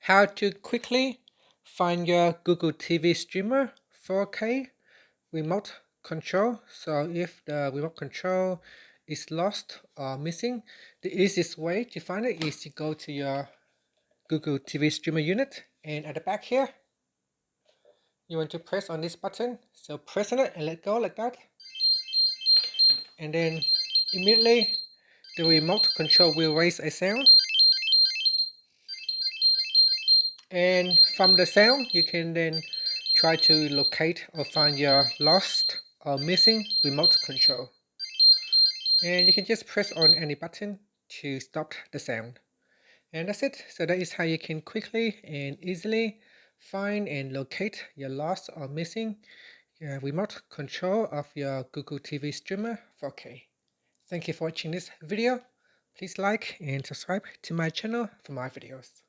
how to quickly find your Google TV streamer 4K remote control. So if the remote control is lost or missing, the easiest way to find it is to go to your Google TV streamer unit, and at the back here you want to press on this button. So press on it and let go like that, and then immediately the remote control will raise a sound, and from the sound you can then try to locate or find your lost or missing remote control, and you can just press on any button to stop the sound. And that's it. So that is how you can quickly and easily find and locate your lost or missing remote control of your Google TV streamer 4K. Thank you for watching this video. Please like and subscribe to my channel for more videos.